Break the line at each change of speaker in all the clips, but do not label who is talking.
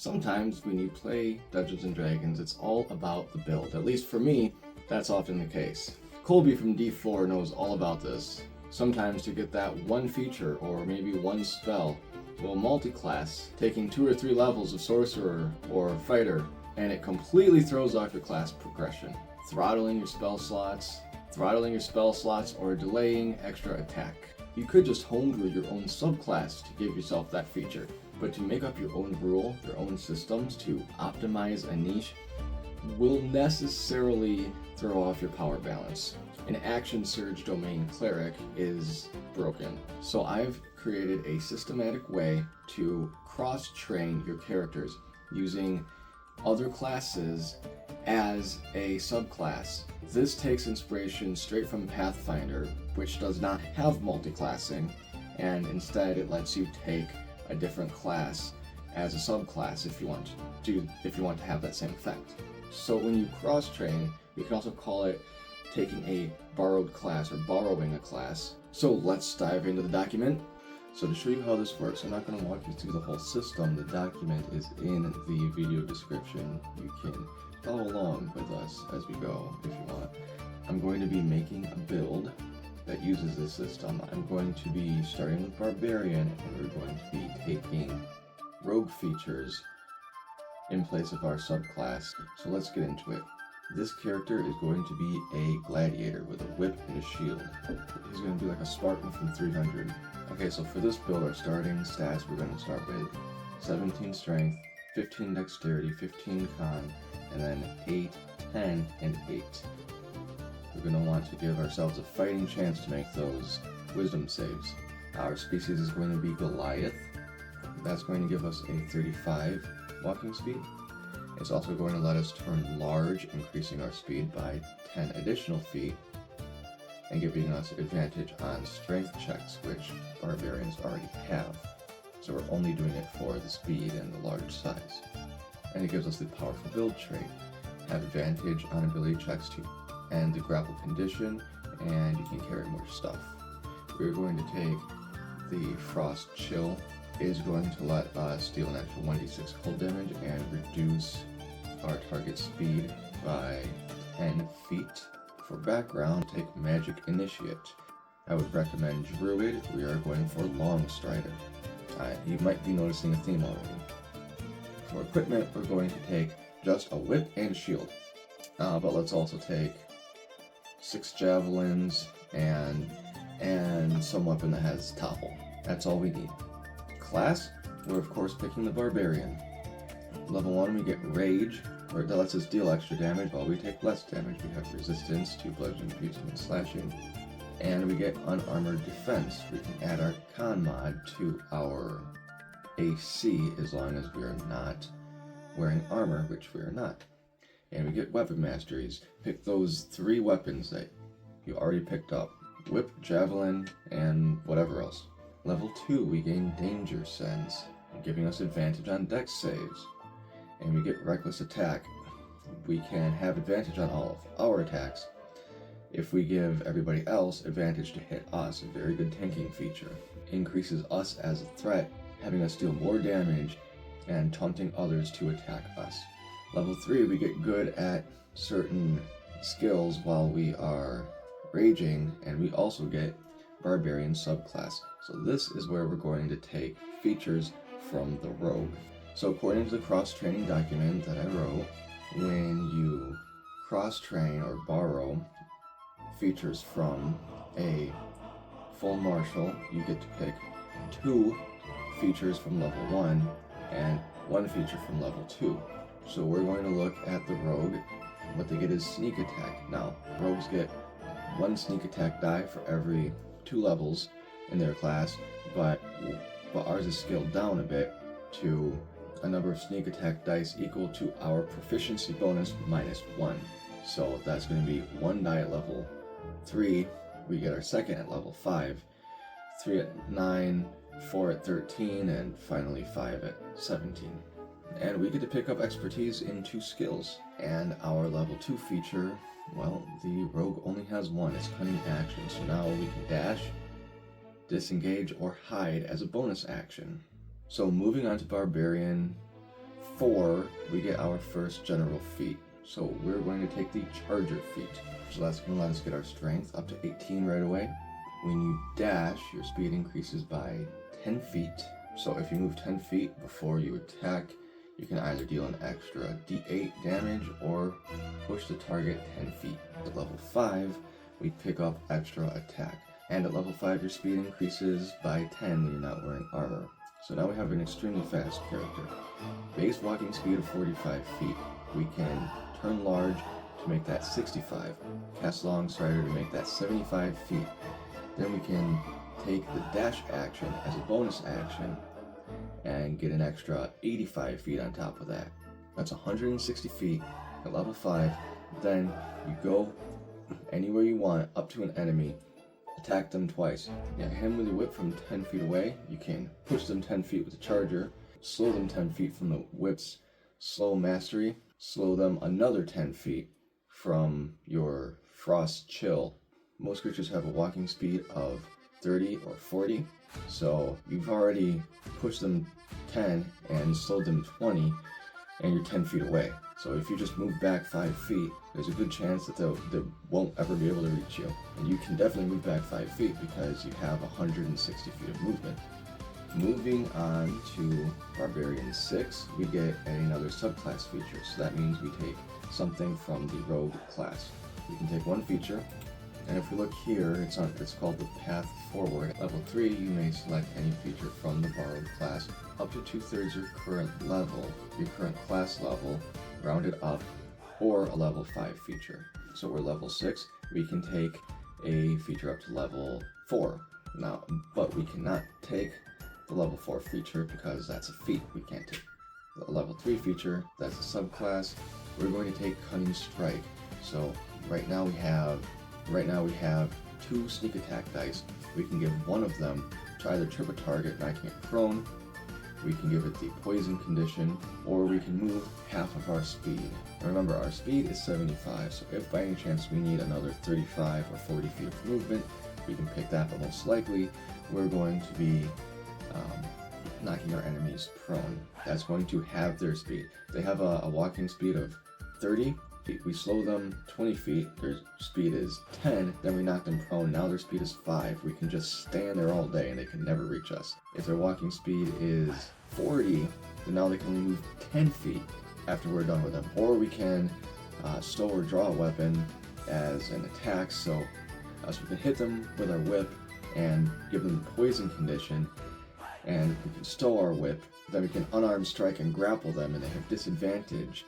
Sometimes when you play Dungeons & Dragons, it's all about the build. At least for me, that's often the case. Colby from D4 knows all about this. Sometimes to get that one feature or maybe one spell, will multiclass, taking 2 or 3 levels of sorcerer or fighter, and it completely throws off your class progression. Throttling your spell slots, or delaying extra attack. You could just homebrew your own subclass to give yourself that feature, but to make up your own rule, your own systems to optimize a niche will necessarily throw off your power balance. An action surge domain cleric is broken, so I've created a systematic way to cross-train your characters using other classes as a subclass. This takes inspiration straight from Pathfinder, which does not have multiclassing, and instead it lets you take a different class as a subclass if you want to have that same effect. So when you cross-train, you can also call it taking a borrowed class or borrowing a class. So let's dive into the document. So to show you how this works, I'm not going to walk you through the whole system. The document is in the video description. You can follow along with us as we go if you want. I'm going to be making a build that uses this system. I'm going to be starting with Barbarian, and we're going to be taking rogue features in place of our subclass. So let's get into it. This character is going to be a gladiator with a whip and a shield. He's going to be like a Spartan from 300. Okay, so for this build, our starting stats, we're going to start with 17 strength, 15 dexterity, 15 con, and then 8, 10, and 8. We're going to want to give ourselves a fighting chance to make those wisdom saves. Our species is going to be Goliath. That's going to give us a 35 walking speed. It's also going to let us turn large, increasing our speed by 10 additional feet, and giving us advantage on strength checks, which barbarians already have. So we're only doing it for the speed and the large size. And it gives us the powerful build trait. Have advantage on ability checks too, and the grapple condition, and you can carry more stuff. We're going to take the Frost Chill. It is going to let us deal an extra 1d6 cold damage and reduce our target speed by 10 feet. For background, take Magic Initiate. I would recommend Druid. We are going for Long Strider. You might be noticing a theme already. For equipment, we're going to take just a whip and shield. But let's also take 6 javelins and some weapon that has topple. That's all we need. Class, we're of course picking the Barbarian. Level 1 we get Rage, where that lets us deal extra damage while we take less damage. We have Resistance to bludgeoning, piercing, and slashing. And we get Unarmored Defense. We can add our Con mod to our AC as long as we are not wearing armor, which we are not. And we get Weapon Masteries. Pick those 3 weapons that you already picked up. Whip, Javelin, and whatever else. Level 2, we gain Danger Sense, giving us advantage on dex saves. And we get Reckless Attack. We can have advantage on all of our attacks if we give everybody else advantage to hit us, a very good tanking feature. Increases us as a threat, having us deal more damage and taunting others to attack us. Level 3, we get good at certain skills while we are raging, and we also get Barbarian subclass. So this is where we're going to take features from the rogue. So according to the cross-training document that I wrote, when you cross-train or borrow features from a full martial, you get to pick 2 features from level 1 and 1 feature from level 2. So we're going to look at the rogue. What they get is sneak attack. Now, rogues get 1 sneak attack die for every 2 levels in their class, but ours is scaled down a bit to a number of sneak attack dice equal to our proficiency bonus minus 1. So that's going to be 1 die at level 3, we get our second at level 5, 3 at 9, 4 at 13, and finally 5 at 17. And we get to pick up expertise in 2 skills. And our level 2 feature, well, the rogue only has 1, it's cunning action, so now we can dash, disengage, or hide as a bonus action. So moving on to Barbarian, 4, we get our first general feat. So we're going to take the charger feat. So that's going to let us get our strength up to 18 right away. When you dash, your speed increases by 10 feet. So if you move 10 feet before you attack, you can either deal an extra d8 damage or push the target 10 feet. At level 5, we pick up extra attack. And at level 5, your speed increases by 10 when you're not wearing armor. So now we have an extremely fast character. Base walking speed of 45 feet. We can turn large to make that 65. Cast long strider to make that 75 feet. Then we can take the dash action as a bonus action and get an extra 85 feet on top of that. That's 160 feet at level 5. Then you go anywhere you want up to an enemy, attack them twice. Hit him with your whip from 10 feet away. You can push them 10 feet with the charger, slow them 10 feet from the whip's slow mastery, slow them another 10 feet from your frost chill. Most creatures have a walking speed of 30 or 40, so you've already pushed them 10 and slowed them 20, and you're 10 feet away. So if you just move back 5 feet, there's a good chance that they won't ever be able to reach you. And you can definitely move back 5 feet because you have 160 feet of movement. Moving on to Barbarian 6, we get another subclass feature. So that means we take something from the rogue class. We can take one feature, and if we look here, it's called the path forward. At level 3, you may select any feature from the borrowed class up to 2/3 your current level, your current class level, rounded up, or a level 5 feature. So we're level 6, we can take a feature up to level 4. Now, but we cannot take the level 4 feature because that's a feat. We can't take the level 3 feature, that's a subclass. We're going to take Cunning Strike. So right now we have 2 sneak attack dice. We can give one of them to either trip a target, knocking it prone. We can give it the poison condition, or we can move half of our speed. Remember, our speed is 75, so if by any chance we need another 35 or 40 feet of movement, we can pick that, but most likely we're going to be knocking our enemies prone. That's going to halve their speed. They have a walking speed of 30. We slow them 20 feet, their speed is 10, then we knock them prone, now their speed is 5. We can just stand there all day and they can never reach us. If their walking speed is 40, then now they can only move 10 feet after we're done with them. Or we can stow or draw a weapon as an attack, so we can hit them with our whip and give them the poison condition, and we can stow our whip, then we can unarmed strike and grapple them, and they have disadvantage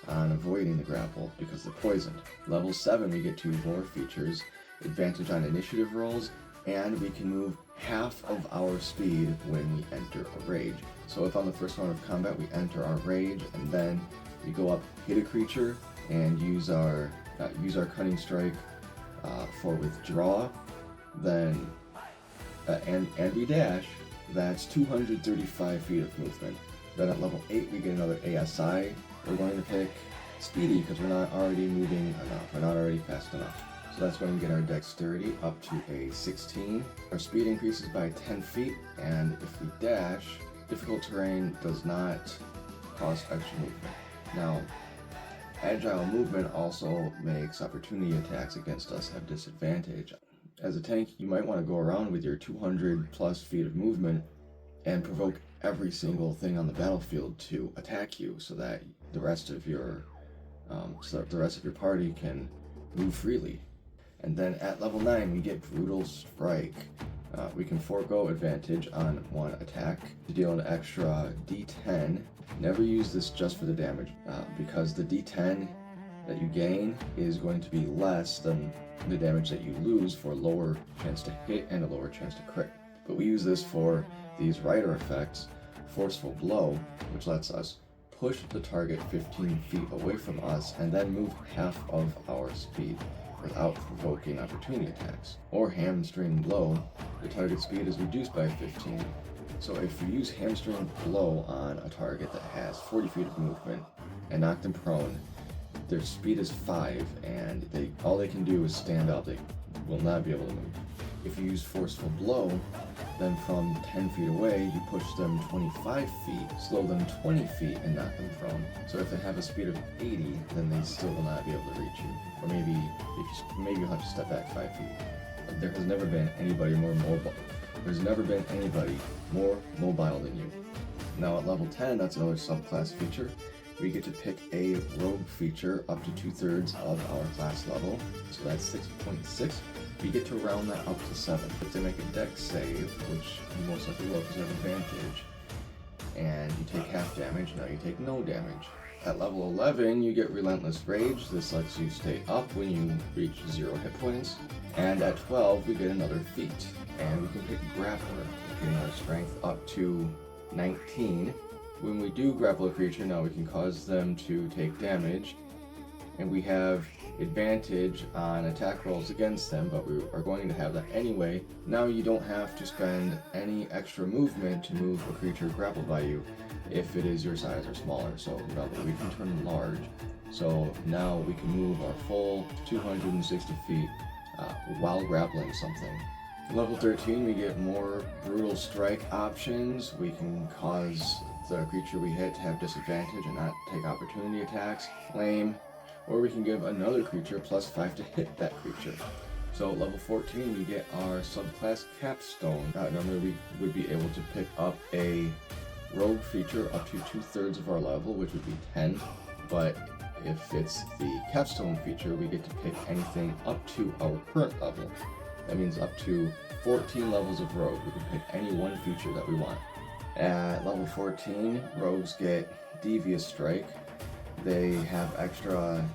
on avoiding the grapple because they're poisoned. Level 7, we get 2 more features, advantage on initiative rolls, and we can move half of our speed when we enter a rage. So if on the first round of combat we enter our rage and then we go up, hit a creature, and use our Cunning Strike for withdraw, then and we dash, that's 235 feet of movement. Then at level 8 we get another ASI. We're going to pick Speedy because we're not already moving enough, we're not already fast enough. So that's going to get our dexterity up to a 16. Our speed increases by 10 feet, and if we dash, difficult terrain does not cause extra movement. Now, agile movement also makes opportunity attacks against us have disadvantage. As a tank, you might want to go around with your 200 plus feet of movement and provoke every single thing on the battlefield to attack you, so that the rest of your party can move freely. And then at level 9 we get Brutal Strike. We can forego advantage on one attack to deal an extra d10. Never use this just for the damage, because the d10 that you gain is going to be less than the damage that you lose for a lower chance to hit and a lower chance to crit. But we use this for these rider effects. Forceful Blow, which lets us push the target 15 feet away from us and then move half of our speed without provoking opportunity attacks. Or Hamstring Blow, the target speed is reduced by 15. So if you use Hamstring Blow on a target that has 40 feet of movement and knock them prone, their speed is 5 and all they can do is stand up. They will not be able to move. If you use Forceful Blow, then from 10 feet away, you push them 25 feet, slow them 20 feet, and knock them prone. So if they have a speed of 80, then they still will not be able to reach you. Or maybe you'll have to step back 5 feet. There has never been anybody more mobile. There's never been anybody more mobile than you. Now at level 10, that's another subclass feature. We get to pick a rogue feature up to 2/3 of our class level. So that's 6.6. We get to round that up to 7. If they make a dex save, which you most likely will because you have advantage, and you take half damage, now you take no damage. At level 11, you get Relentless Rage. This lets you stay up when you reach 0 hit points. And at 12, we get another feat. And we can pick Grappler, getting our strength up to 19. When we do grapple a creature, now we can cause them to take damage. And we have advantage on attack rolls against them, but we are going to have that anyway. Now you don't have to spend any extra movement to move a creature grappled by you if it is your size or smaller. So we can turn large. So now we can move our full 260 feet while grappling something. Level 13, we get more brutal strike options. We can cause the creature we hit to have disadvantage and not take opportunity attacks. Lame. Or we can give another creature +5 to hit that creature. So at level 14, we get our subclass Capstone. Normally we would be able to pick up a rogue feature up to 2/3 of our level, which would be 10. But if it's the Capstone feature, we get to pick anything up to our current level. That means up to 14 levels of rogue. We can pick any one feature that we want. At level 14, rogues get Devious Strike. They have extra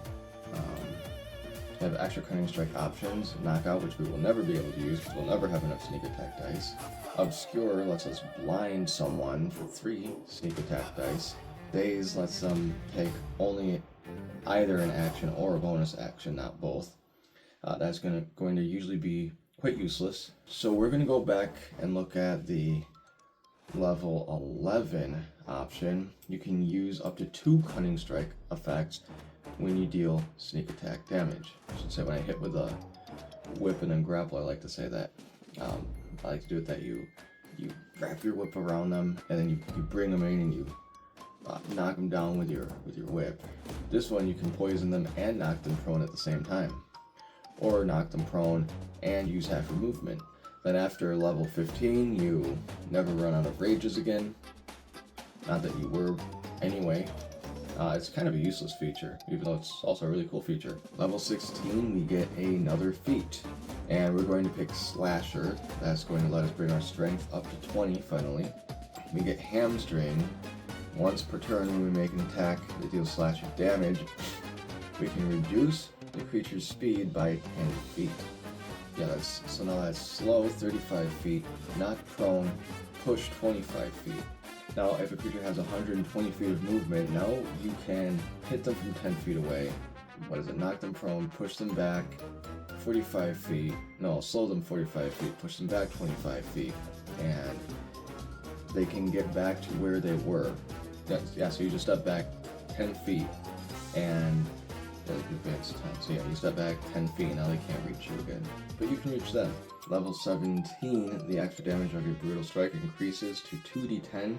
cunning strike options. Knockout, which we will never be able to use because we'll never have enough sneak attack dice. Obscure lets us blind someone for 3 sneak attack dice. Daze lets them take only either an action or a bonus action, not both. That's going to usually be quite useless. So we're going to go back and look at the level 11 option. You can use up to 2 cunning strike effects when you deal sneak attack damage. I should say when I hit with a whip and then grapple, I like to say that. I like to do it that you wrap your whip around them and then you bring them in and you knock them down with your whip. This one you can poison them and knock them prone at the same time, or knock them prone and use half your movement. Then after level 15, you never run out of rages again. Not that you were anyway. It's kind of a useless feature, even though it's also a really cool feature. Level 16, we get another feat. And we're going to pick Slasher. That's going to let us bring our strength up to 20 finally. We get Hamstring. Once per turn when we make an attack that deals slashing damage, we can reduce the creature's speed by 10 feet. Yeah, so now that's slow 35 feet, knock prone, push 25 feet. Now if a creature has 120 feet of movement, now you can hit them from 10 feet away. Knock them prone, push them back 45 feet, no, slow them 45 feet, push them back 25 feet, and they can get back to where they were. Yeah, so you just step back 10 feet, and so yeah, you step back 10 feet, now they can't reach you again. But you can reach them. Level 17, the extra damage of your Brutal Strike increases to 2d10.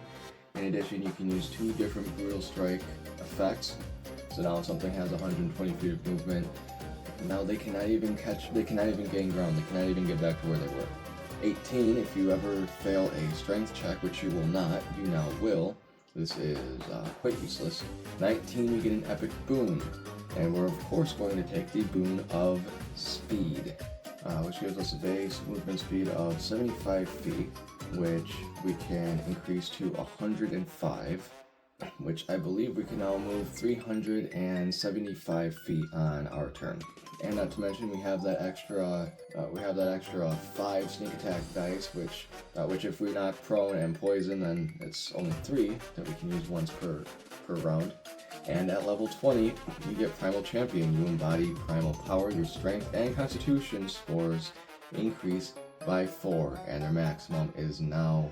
In addition, you can use 2 different Brutal Strike effects. So now if something has 120 feet of movement, now they cannot even gain ground, they cannot even get back to where they were. 18, if you ever fail a strength check, which you will not, you now will. This is quite useless. 19, you get an epic boon. And we're of course going to take the boon of speed, which gives us a base movement speed of 75 feet, which we can increase to 105, which I believe we can now move 375 feet on our turn. And not to mention we have that extra 5 sneak attack dice, which if we knock prone and poison, then it's only 3 that we can use once per round. And at level 20, you get Primal Champion. You embody primal power. Your strength and constitution scores increase by 4, and their maximum is now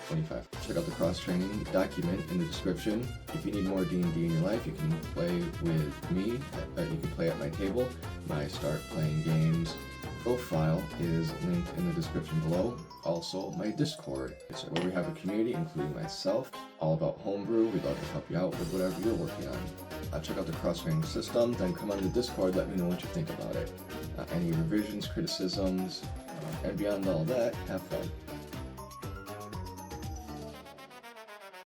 25. Check out the cross-training document in the description. If you need more D&D in your life, you can play with me. You can play at my table. I start playing games profile is linked in the description below. Also, my Discord, where we have a community, including myself, all about homebrew. We'd love to help you out with whatever you're working on. Check out the cross-training system, then come on the Discord, let me know what you think about it. Any revisions, criticisms, and beyond all that, have fun.